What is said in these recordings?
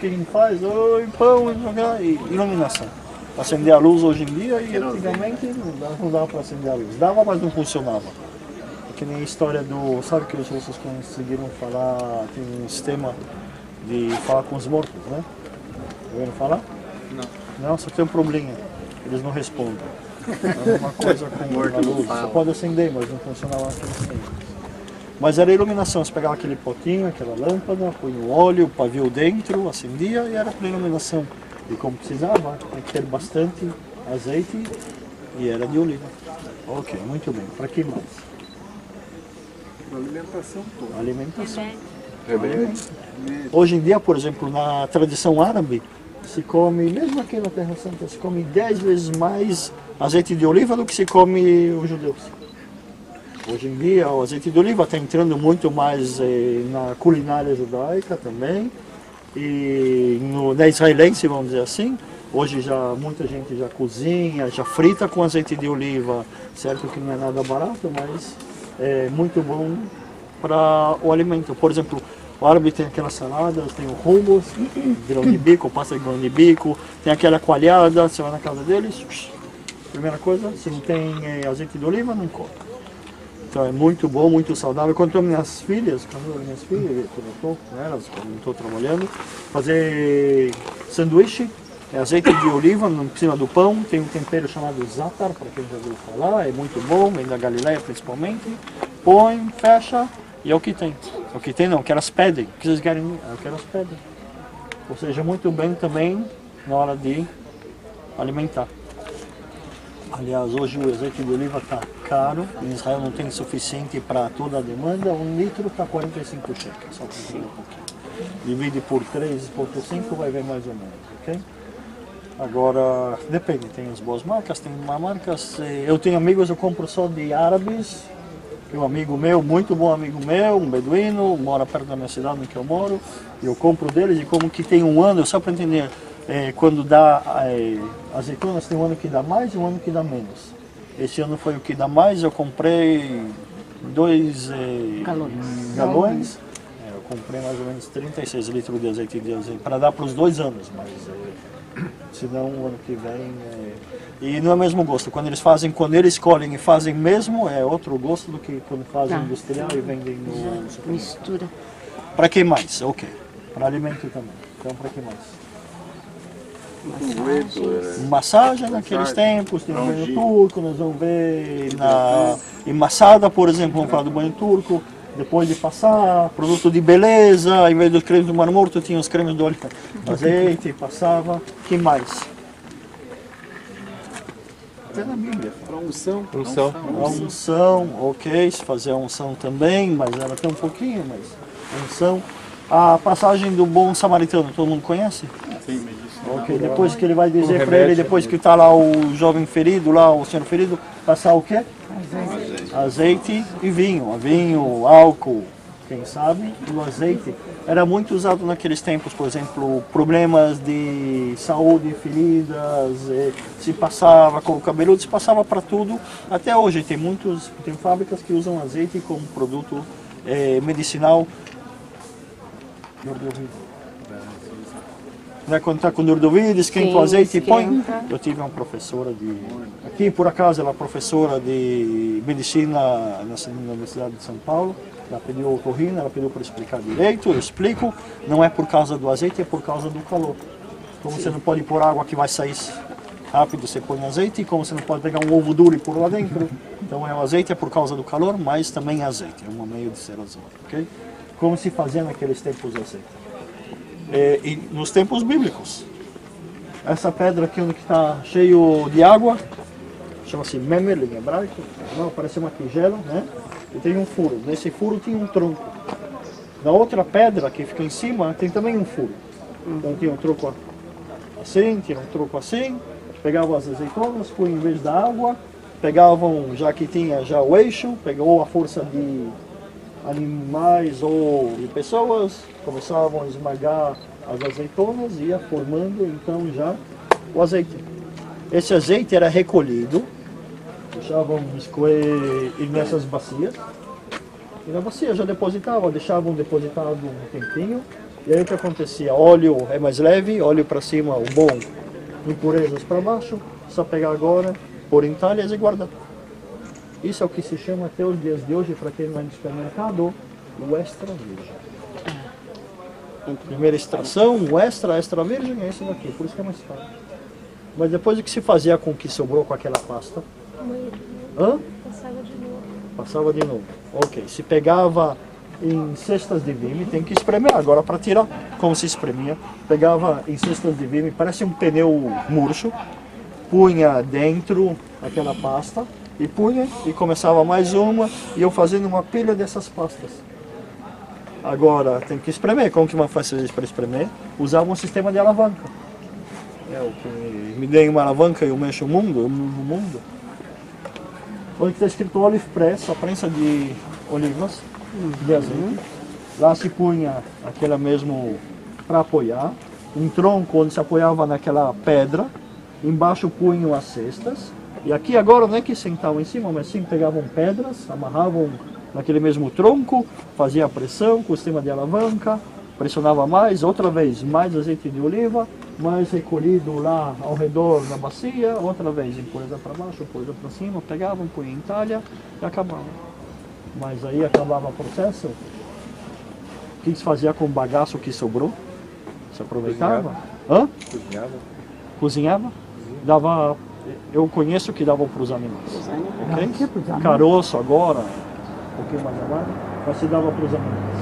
que a gente faz? Oi, pão, e iluminação. Acender a luz hoje em dia e antigamente não dava para acender a luz. Dava, mas não funcionava. É que nem a história do... Sabe que os russos conseguiram falar, tem um sistema de falar com os mortos, né? Ouviram falar? Não. Não, só tem um probleminha. Eles não respondem. É uma coisa com a luz. Você pode acender, mas não funcionava naqueles tempos. Mas era iluminação, você pegava aquele potinho, aquela lâmpada, punha o óleo, o pavio dentro, acendia e era para iluminação. E como precisava, tem que ter bastante azeite e era de oliva. Ok, muito bem. Para que mais? Alimentação toda. Alimentação. Remédio. Hoje em dia, por exemplo, na tradição árabe, se come, mesmo aqui na Terra Santa, se come 10 vezes mais azeite de oliva do que se come os judeus. Hoje em dia, o azeite de oliva está entrando muito mais na culinária judaica também. E na israelense, vamos dizer assim, hoje já muita gente já cozinha, já frita com azeite de oliva, certo que não é nada barato, mas é muito bom para o alimento. Por exemplo, o árabe tem aquelas saladas, tem o hummus, grão de bico, pasta de grão de bico, tem aquela coalhada, você vai na casa deles, primeira coisa, se não tem azeite de oliva, não come. Então é muito bom, muito saudável. Quando eu minhas filhas, quando eu estou com elas, quando não estou trabalhando, fazer sanduíche, azeite de oliva em cima do pão, tem um tempero chamado zatar, para quem já ouviu falar, é muito bom, vem da Galileia principalmente. Põe, fecha e é o que tem. O que tem não, o que elas pedem. O que vocês querem? É o que elas pedem. Ou seja, muito bem também na hora de alimentar. Aliás, hoje o azeite de oliva está caro, em Israel não tem suficiente para toda a demanda, 1 litro está 45 shekels, só para entender um pouquinho. Divide por 3,5 vai ver mais ou menos, ok? Agora, depende, tem as boas marcas, tem má marcas, eu tenho amigos, eu compro só de árabes, um amigo meu, muito bom amigo meu, um beduíno, mora perto da minha cidade em que eu moro, e eu compro deles e como que tem um ano, só para entender, quando dá azeitonas, tem um ano que dá mais e um ano que dá menos. Esse ano foi o que dá mais, eu comprei 2 galões. Eu comprei mais ou menos 36 litros de azeite para dar para os 2 anos, mas senão o ano que vem... E não é o mesmo gosto, quando eles colhem e fazem mesmo, é outro gosto do que quando fazem industrial e vendem no... Mistura. Para que mais? Ok. Para alimento também. Então para que mais? Massagem naqueles tempos, tem o banho turco, nós vamos ver em Massada, por exemplo, vamos falar do banho turco, depois de passar, produto de beleza, em vez dos cremes do Mar Morto, tinha os cremes do óleo azeite, passava, que mais? Até na Bíblia. Para unção. A unção, ok, se fazer a unção também, mas ela tem um pouquinho, mas unção. A passagem do bom samaritano, todo mundo conhece? Sim, ok, depois que ele vai dizer para ele, depois que está lá o jovem ferido, lá o senhor ferido, passar o quê? Azeite e vinho. Vinho, álcool, quem sabe, e o azeite era muito usado naqueles tempos, por exemplo, problemas de saúde, feridas, se passava com o cabeludo, se passava para tudo. Até hoje tem fábricas que usam azeite como produto medicinal. Quando está com dor de ouvido, esquenta o azeite e põe. Eu tive uma professora aqui por acaso ela é professora de medicina na Universidade de São Paulo. Ela pediu otorrino, ela pediu para explicar direito, eu explico. Não é por causa do azeite, é por causa do calor. Como você não pode pôr água que vai sair rápido, você põe azeite. E como você não pode pegar um ovo duro e pôr lá dentro, então o azeite é por causa do calor, mas também azeite. É um meio de ser azeite, ok? Como se fazia naqueles tempos azeite. E nos tempos bíblicos. Essa pedra aqui onde está cheio de água, chama-se memel em hebraico, não, parece uma tigela, né? E tem um furo, nesse furo tinha um tronco. Na outra pedra que fica em cima tem também um furo. Então tinha um tronco assim, tinha um tronco assim, pegavam as azeitonas, põe em vez da água, pegavam, já que tinha já o eixo, pegou a força de animais ou de pessoas, começavam a esmagar as azeitonas e ia formando então já o azeite. Esse azeite era recolhido, deixavam escoer nessas bacias, e na bacia já depositavam, deixavam depositado um tempinho, E aí o que acontecia? Óleo é mais leve, óleo para cima, o bom, impurezas para baixo, só pegar agora, pôr em talhas e guardar. Isso é o que se chama até os dias de hoje, para quem vai no supermercado, o extra virgem. Primeira extração, o extra virgem é esse daqui, por isso que é mais caro. Mas depois o que se fazia com o que sobrou com aquela pasta? Hã? Passava de novo. Passava de novo. Ok. Se pegava em cestas de vime, tem que espremer. Agora para tirar, como se espremia, pegava em cestas de vime, parece um pneu murcho, punha dentro aquela pasta e punha e começava mais uma e eu fazendo uma pilha dessas pastas. Agora tem que espremer. Como que uma faz para espremer? Usava um sistema de alavanca. É o que me dê uma alavanca e eu mexo o mundo, eu movo o mundo. Onde está escrito Olive Press, a prensa de olivas, de azeite. Lá se punha aquela mesmo para apoiar, um tronco onde se apoiava naquela pedra, embaixo punham as cestas, e aqui agora não é que sentavam em cima, mas sim pegavam pedras, amarravam naquele mesmo tronco, fazia a pressão com o sistema de alavanca, pressionava mais, outra vez mais azeite de oliva, mais recolhido lá ao redor na bacia, outra vez impureza para baixo, impureza para cima, pegavam, punham em talha e acabavam. Mas aí acabava o processo, o que se fazia com o bagaço que sobrou? Se aproveitava? Hã? Cozinhava. Cozinhava? Dava, eu conheço que davam para os animais. Ok? Caroço agora, um pouquinho mais abaixo, mas se dava para os animais.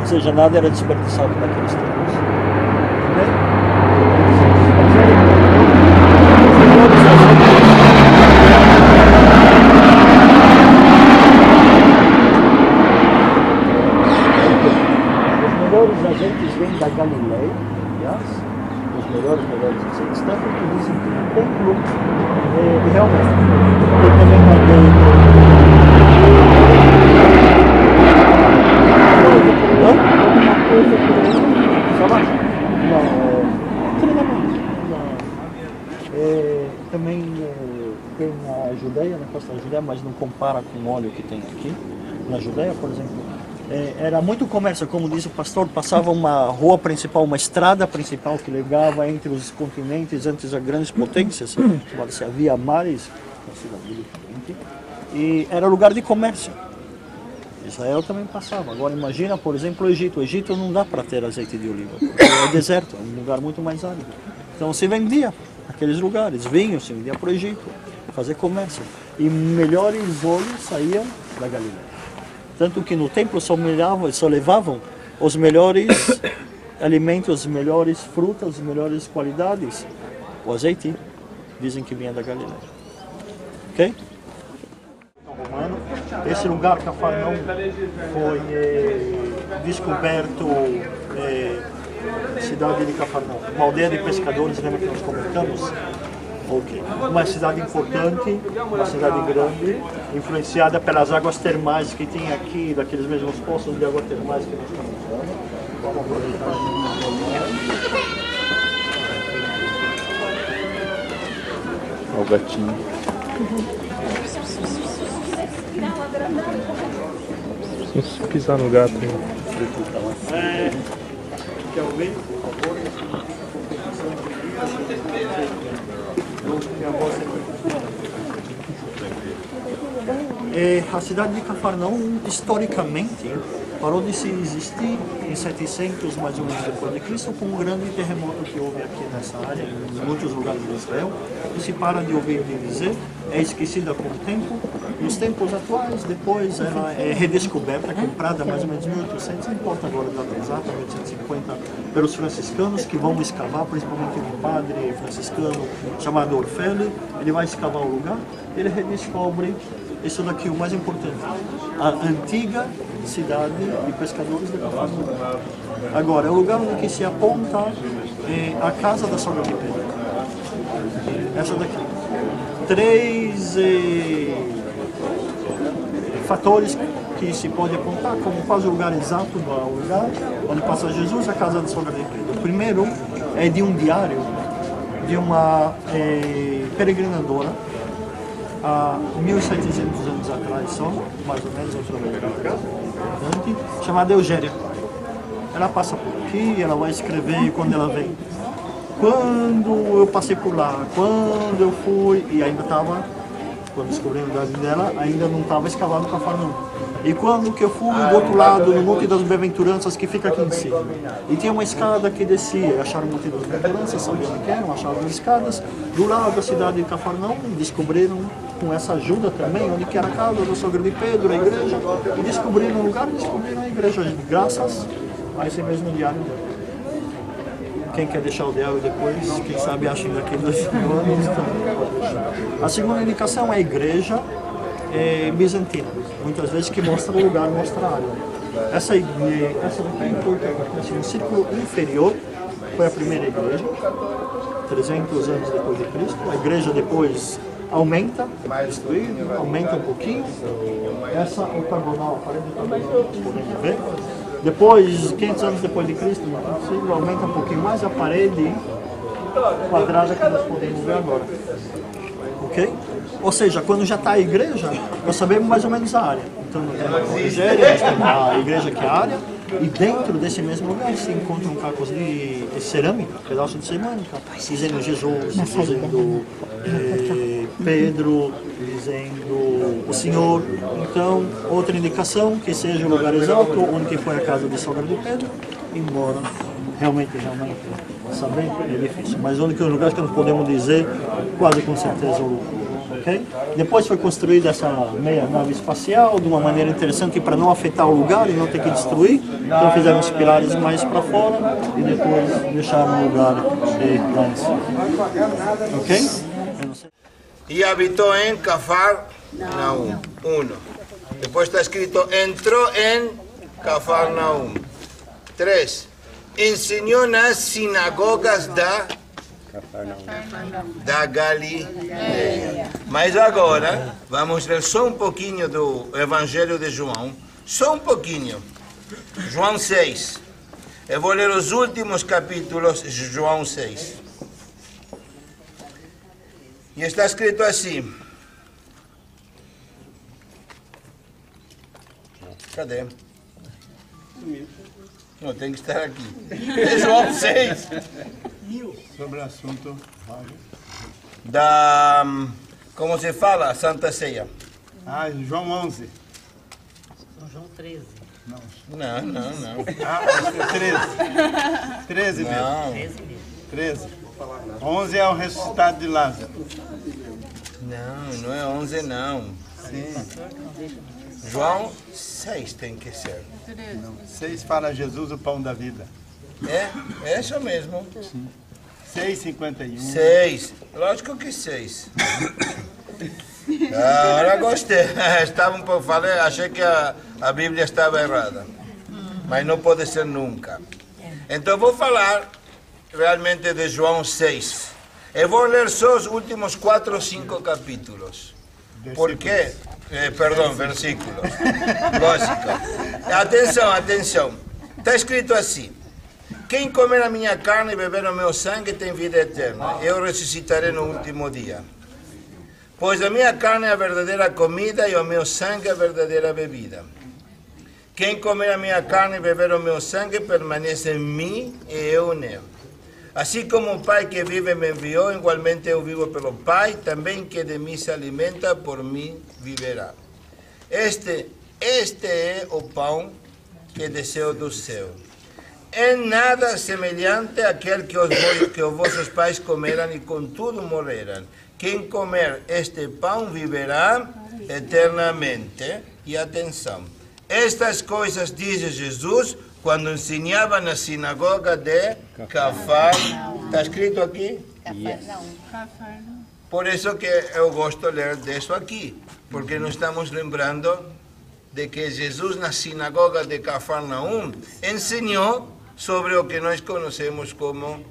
Ou seja, nada era desperdiçado naqueles tempos. Ok? Os melhores azeites vêm da Galileia, aliás, os melhores azeites, tanto que dizem que no templo, realmente, tem também também tem a Judeia, na costa da Judeia, mas não compara com o óleo que tem aqui. Na Judeia, por exemplo, era muito comércio, como diz o pastor, passava uma rua principal, uma estrada principal que ligava entre os continentes, antes as grandes potências, se havia mares, e era lugar de comércio. Israel também passava. Agora imagina, por exemplo, o Egito. O Egito não dá para ter azeite de oliva, porque é deserto, é um lugar muito mais árido. Então se vendia naqueles lugares, vinho se vendia para o Egito, fazer comércio. E melhores óleos saíam da Galileia. Tanto que no templo só levavam os melhores alimentos, as melhores frutas, as melhores qualidades. O azeite, dizem que vinha da Galileia. Ok? Romano. Esse lugar, Cafarnaum, foi descoberto, cidade de Cafarnaum, uma aldeia de pescadores, lembra que nós comentamos? Ok. Uma cidade importante, uma cidade grande, influenciada pelas águas termais que tem aqui, daqueles mesmos poços de água termais que nós estamos usando. Vamos aproveitar Olha o gatinho. Se pisar no gato, hein? Quer ouvir? A cidade de Cafarnaum, historicamente, parou de se existir em 700 mais ou menos depois de Cristo, com um grande terremoto que houve aqui nessa área, em muitos lugares de Israel, e se para de ouvir dizer, é esquecida com o tempo. Nos tempos atuais, depois ela é redescoberta, comprada mais ou menos em 1800, não importa agora a data exata, 1850, pelos franciscanos que vão escavar, principalmente um padre franciscano chamado Orfele. Ele vai escavar o lugar, ele redescobre isso daqui, o mais importante, a antiga cidade de pescadores de Cafarnaum. Agora, é o lugar onde que se aponta a casa da sogra de Pedro. Essa daqui. Três fatores que se pode apontar como quase o lugar exato do lugar onde passa Jesus, a casa da sogra de Pedro. O primeiro é de um diário de uma peregrinadora há 1700 anos atrás, só, mais ou menos, chamada Eugéria. ela passa por aqui, ela vai escrever quando ela vem. Quando eu passei por lá, quando eu fui, e ainda estava, quando descobri a idade dela, ainda não estava escavado o Cafarnaum. E quando que eu fui do outro lado, no Monte das Bem-aventuranças, que fica aqui em cima. E tinha uma escada que descia, acharam o Monte das Bem-aventuranças, sabiam onde eram, acharam as escadas. Do lado da cidade de Cafarnaum, descobriram, com essa ajuda também, onde que era a casa do sogro de Pedro, a igreja. E descobriram o lugar, descobriram a igreja, graças a esse mesmo diário dele. Quem quer deixar o diário depois, quem sabe acha daqui 2 anos. A segunda indicação é a igreja bizantina, muitas vezes que mostra o lugar, mostra a área. Essa daqui foi no círculo inferior, foi a primeira igreja, 300 anos depois de Cristo. A igreja depois aumenta, destruída, aumenta um pouquinho. Essa octagonal, a parede octagonal, podemos ver. Depois, 500 anos depois de Cristo, no siglo, aumenta um pouquinho mais a parede quadrada que nós podemos ver agora. Ok? Ou seja, quando já está a igreja, nós sabemos mais ou menos a área. Então, a igreja que é a área, e dentro desse mesmo lugar se encontram cacos de cerâmica, pedaços de cerâmica, dizendo Jesus, dizendo Pedro, dizendo o Senhor. Então, outra indicação, que seja o lugar exato onde que foi a casa de sogra de Pedro, embora realmente saber é difícil, mas onde que é o lugar que nós podemos dizer quase com certeza o lugar. Okay? Depois foi construída essa meia nave espacial de uma maneira interessante para não afetar o lugar e não ter que destruir. Então fizeram os pilares mais para fora e depois deixaram o lugar lá em cima. Ok? E habitou em Cafarnaum. 1. Depois está escrito, entrou em Cafarnaum. 3. Ensinou nas sinagogas da Galileia. Mas agora, vamos ver só um pouquinho do Evangelho de João. Só um pouquinho. João 6. Eu vou ler os últimos capítulos de João 6. E está escrito assim. Cadê? Não, tem que estar aqui. É João 6. Sobre o assunto da, como se fala, Santa Ceia. João 11. João 13. Não. É 13. 13 mesmo. Não. 13. 11 é o ressuscitado de Lázaro. Não é 11 não. Sim. João 6 tem que ser. 6 fala Jesus, o pão da vida. É isso mesmo. 6,51. 6. Lógico que 6. Agora gostei. Estava um pouco, achei que a Bíblia estava errada. Mas não pode ser nunca. Então vou falar realmente de João 6. Eu vou ler só os últimos 4 ou 5 capítulos. Por quê? Perdão, versículos. Lógico. Atenção. Está escrito assim. Quem comer a minha carne e beber o meu sangue tem vida eterna. Eu ressuscitarei no último dia. Pois a minha carne é a verdadeira comida e o meu sangue é a verdadeira bebida. Quem comer a minha carne e beber o meu sangue permanece em mim e eu nele. Assim como o Pai que vive me enviou, igualmente eu vivo pelo Pai, também que de mim se alimenta, por mim viverá. Este é o pão que desceu do céu. É nada semelhante àquele que os vossos pais comeram e contudo morreram. Quem comer este pão viverá eternamente. E atenção, estas coisas diz Jesus quando ensinava na sinagoga de Cafarnaum. Está escrito aqui? Cafarnaum. Por isso que eu gosto de ler disso aqui, porque nós estamos lembrando de que Jesus na sinagoga de Cafarnaum ensinou sobre o que nós conhecemos como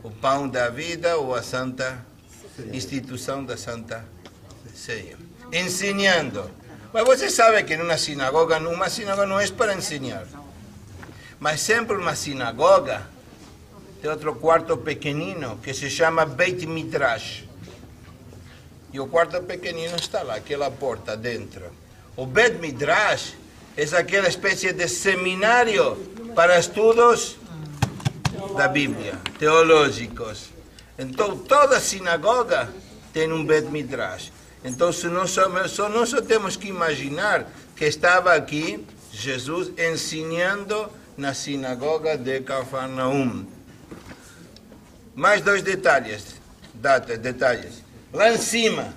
o pão da vida ou a santa instituição da Santa Ceia. Ensinando. Mas você sabe que uma sinagoga não é para ensinar. Mas sempre uma sinagoga tem outro quarto pequenino que se chama Beit Midrash. E o quarto pequenino está lá, aquela porta dentro. O Beit Midrash é aquela espécie de seminário para estudos da Bíblia, teológicos. Então, toda sinagoga tem um Bet Midrash. Então, nós só temos que imaginar que estava aqui Jesus ensinando na sinagoga de Cafarnaum. Mais dois detalhes. Lá em cima,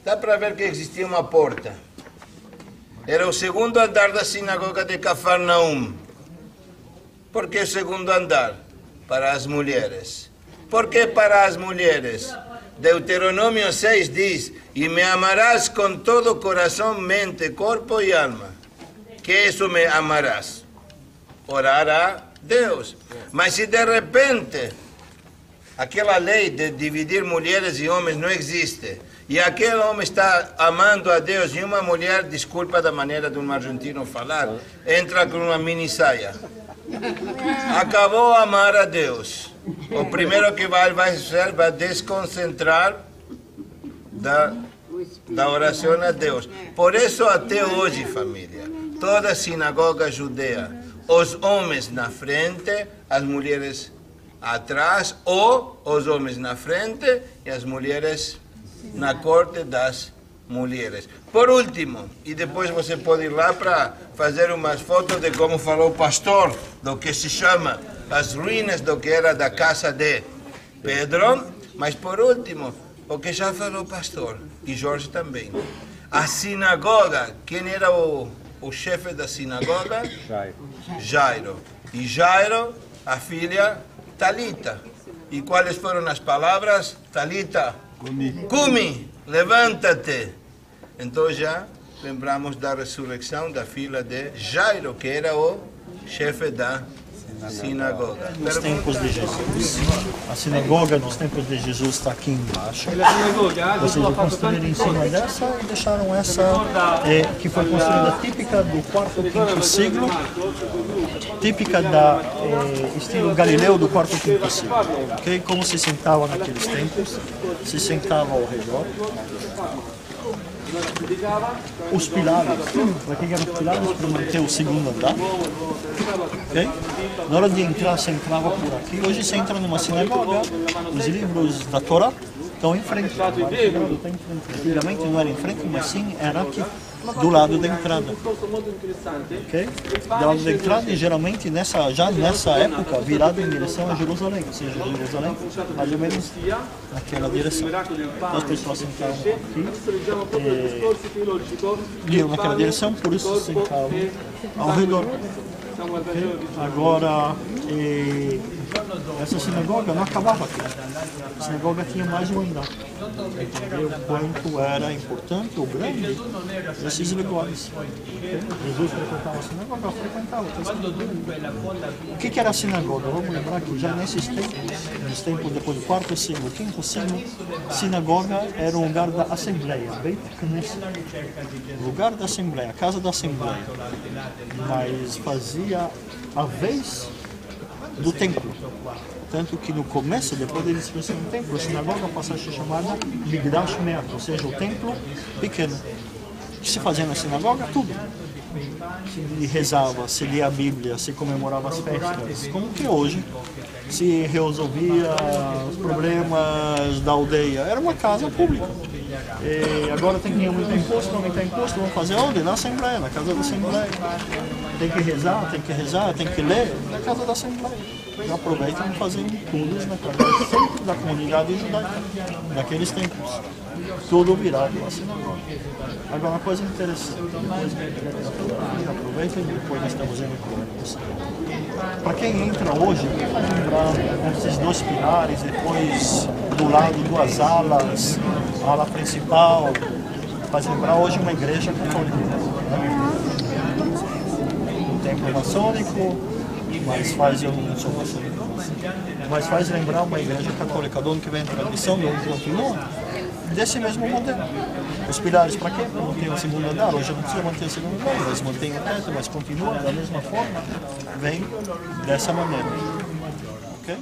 dá para ver que existia uma porta. Era o segundo andar da sinagoga de Cafarnaum. Por que o segundo andar? Para as mulheres. Por que para as mulheres? Deuteronômio 6 diz: e me amarás com todo o coração, mente, corpo e alma. Que isso me amarás? Orar a Deus. Mas se de repente aquela lei de dividir mulheres e homens não existe, e aquele homem está amando a Deus, e uma mulher, desculpa da maneira de um argentino falar, entra com uma mini saia, acabou a amar a Deus. O primeiro que vai fazer, vai desconcentrar da oração a Deus. Por isso, até hoje, família, toda sinagoga judeia, os homens na frente, as mulheres atrás, ou os homens na frente e as mulheres na corte das mulheres. Por último, e depois você pode ir lá para fazer umas fotos de como falou o pastor, do que se chama as ruínas do que era da casa de Pedro, mas por último, o que já falou o pastor, e Jorge também, a sinagoga, quem era o chefe da sinagoga? Jairo. E Jairo, a filha Talita. E quais foram as palavras? Talita, cumi, levanta-te. Então já lembramos da ressurreição da filha de Jairo, que era o chefe da sinagoga. Nos tempos de Jesus. A sinagoga nos tempos de Jesus está aqui embaixo. Vocês construíram em cima dessa e deixaram essa que foi construída típica do quarto, quinto siglo, típica da estilo Galileu do quarto, quinto siglo. Okay? Como se sentava naqueles tempos, se sentava ao redor. Os pilares, para que eram os pilares? Para manter o segundo andar. Okay? Na hora de entrar, você entrava por aqui. Hoje você entra numa sinagoga, os livros da Torá estão em frente. Antigamente não era em frente, mas sim era aqui, do lado da entrada. Okay? Do lado da entrada e geralmente já nessa época virado em direção a Jerusalém, ou seja, Jerusalém mais ou menos naquela direção. Então, as pessoas sentavam aqui, iam naquela direção, por isso se sentavam ao redor. Okay? Agora, essa sinagoga não acabava aqui. A sinagoga tinha mais um andar. Entendeu? O quanto era importante ou grande esses lugares. Okay? Jesus frequentava a sinagoga, frequentava. O que era a sinagoga? Vamos lembrar que já nesses tempos depois do quarto siglo, quinto siglo, sinagoga era um lugar da assembleia, Beit Knesset, lugar da assembleia, casa da assembleia, mas fazia a vez do templo. Tanto que no começo, depois da destruição do templo, a sinagoga passou a ser chamada Migdash Me'at, ou seja, o templo pequeno. O que se fazia na sinagoga? Tudo. Se rezava, se lia a Bíblia, se comemorava as festas, como que hoje se resolvia os problemas da aldeia. Era uma casa pública. E agora tem que aumentar imposto, vamos fazer onde? Na Assembleia, na casa da Assembleia. Tem que rezar, tem que ler na casa da Assembleia. E aproveitam e fazem tudo na casa sempre da comunidade judaica, naqueles tempos. Tudo virado à sinagoga. Agora, uma coisa interessante, aproveita e depois nós estamos indo para para quem entra hoje, faz lembrar esses dois pilares, depois do lado duas alas, a ala principal, faz lembrar hoje uma igreja católica. Um templo maçônico, mas faz, eu não sou maçônico, mas faz lembrar uma igreja católica, de onde que vem a tradição, de onde continua, desse mesmo modelo. Os pilares para quê? Para manter o segundo andar. Hoje não precisa manter o segundo andar, mas mantém o teto, mas continua da mesma forma, vem dessa maneira. Okay?